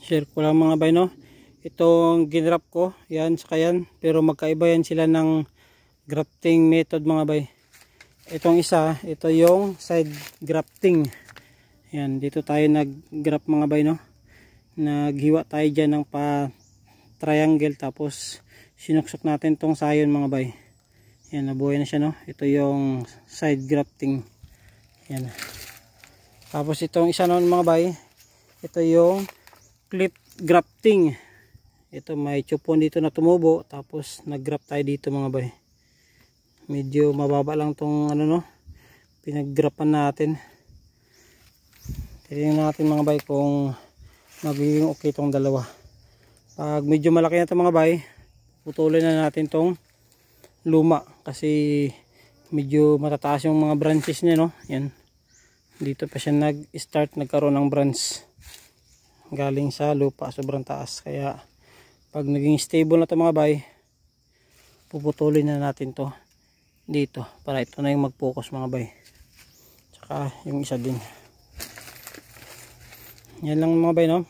Share ko lang mga bay, no. Itong ginrap ko, yan saka yan, pero magkaiba yan sila ng grafting method mga bay. Itong isa, ito yung side grafting. Yan, dito tayo nag-grap mga bay, no. Naghiwa tayo dyan ng pa triangle, tapos sinuksok natin tong sayon mga bay. Yan, nabuhay na siya, no. Ito yung side grafting. Yan. Tapos itong isa noon mga bay, ito yung clip grafting. Ito may chupon dito na tumubo, tapos nag-grap tayo dito mga bay. Medyo mababa lang tong ano, no, pinag-grapan natin. Tingnan natin mga bay kung magiging okay tong dalawa. Pag medyo malaki na ito mga bay, putulin na natin tong luma kasi medyo matataas yung mga branches niya, no. Yan, dito pa siya nag-start, nagkaroon ng branch galing sa lupa, sobrang taas. Kaya pag naging stable na ito mga bay, puputulin na natin to dito para ito na yung mag-focus mga bay. Tsaka yung isa din. Yan lang mga bay, no.